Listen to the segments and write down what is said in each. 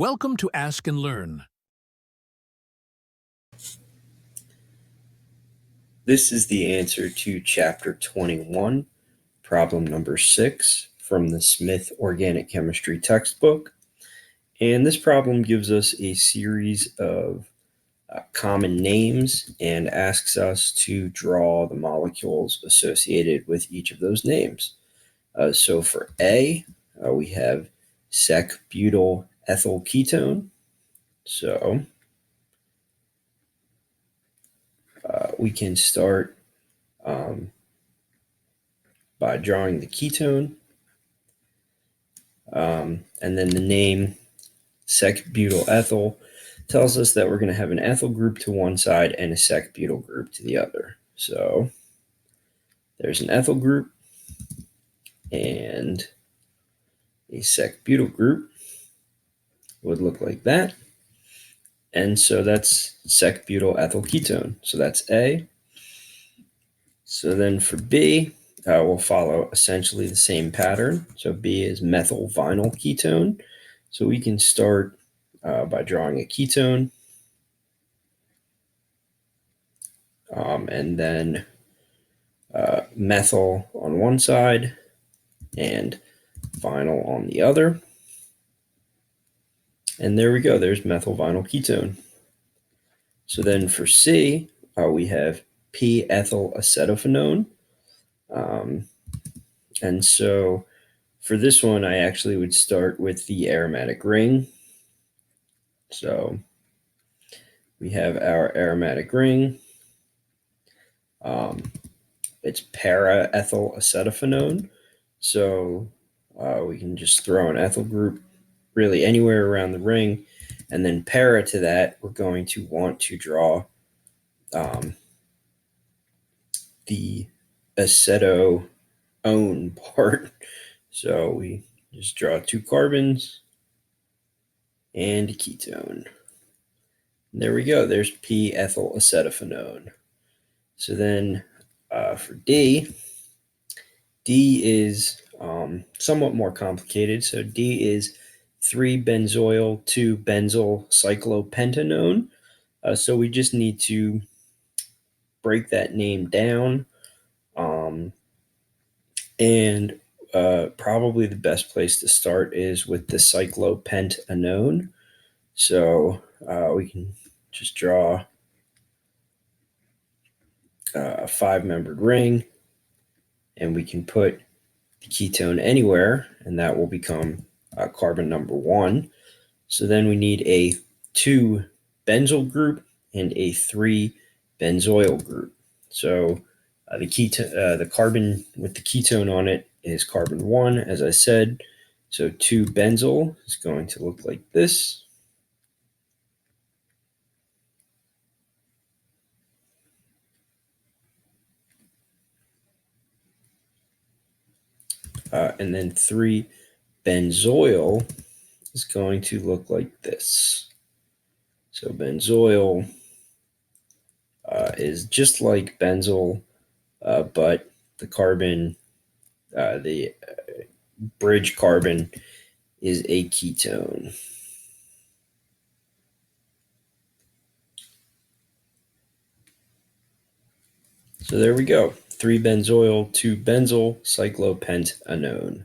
Welcome to Ask and Learn. This is the answer to Chapter 21, problem number 6 from the Smith Organic Chemistry textbook. And this problem gives us a series of common names and asks us to draw the molecules associated with each of those names. So for A, we have sec-butyl ethyl ketone. So we can start by drawing the ketone, and then the name sec-butyl ethyl tells us that we're going to have an ethyl group to one side and a sec-butyl group to the other. So there's an ethyl group and a sec-butyl group would look like that. And so that's sec-butyl ethyl ketone. So that's A. So then for B, we'll follow essentially the same pattern. So B is methyl vinyl ketone. So we can start by drawing a ketone, and then methyl on one side and vinyl on the other. And there we go. There's methyl vinyl ketone. So then for C, we have p-ethyl acetophenone. And so for this one, I actually would start with the aromatic ring. So we have our aromatic ring. It's para-ethyl acetophenone. So we can just throw an ethyl group really anywhere around the ring. And then para to that, we're going to want to draw the acetone part. So we just draw two carbons and a ketone. There we go. There's p-ethyl acetophenone. So then for D is somewhat more complicated. So D is 3-benzoyl 2-benzyl cyclopentanone. So we just need to break that name down. And probably the best place to start is with the cyclopentanone. So we can just draw a 5-membered ring, and we can put the ketone anywhere, and that will become carbon number 1. So then we need a 2-benzyl group and a 3-benzoyl group. So the carbon with the ketone on it is carbon 1, as I said. So 2-benzyl is going to look like this. And then 3-benzoyl is going to look like this. So benzoyl is just like benzyl, but the carbon, the bridge carbon is a ketone. So there we go. 3-benzoyl 2-benzyl cyclopentanone.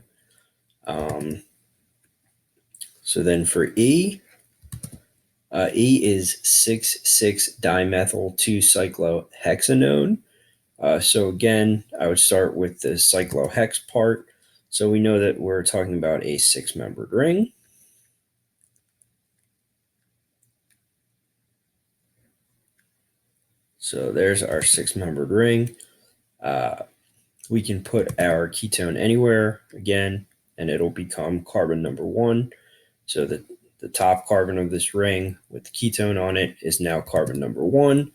So then for E, E is 6,6-dimethyl 2-cyclohexanone. So again, I would start with the cyclohex part. So we know that we're talking about a 6-membered ring. So there's our 6-membered ring. We can put our ketone anywhere again, and it'll become carbon number 1. So the top carbon of this ring with the ketone on it is now carbon number 1.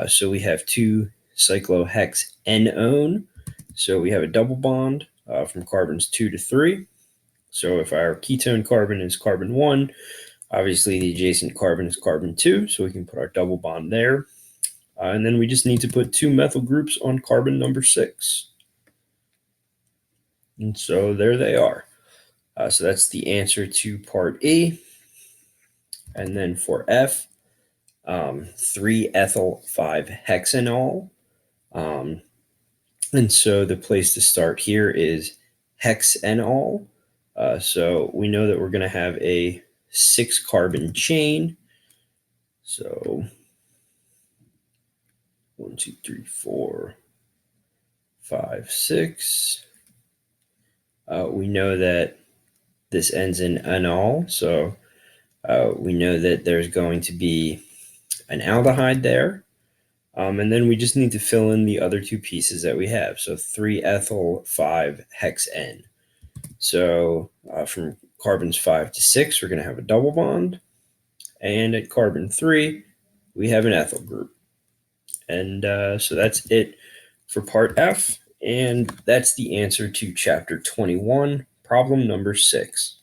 So we have 2-cyclohexanone. So we have a double bond from carbons 2 to 3. So if our ketone carbon is carbon 1, obviously the adjacent carbon is carbon 2. So we can put our double bond there. And then we just need to put 2 methyl groups on carbon number 6. And so there they are. So that's the answer to part E. And then for F, 3-ethyl 5-hexanol. And so the place to start here is hexanol. So we know that we're going to have a 6-carbon chain. So 1, 2, 3, 4, 5, 6. We know that this ends in anol, so we know that there's going to be an aldehyde there. And then we just need to fill in the other two pieces that we have. So 3-ethyl 5-hexane. So from carbons 5 to 6, we're going to have a double bond. And at carbon 3, we have an ethyl group. And so that's it for part F. And that's the answer to chapter 21, problem number 6.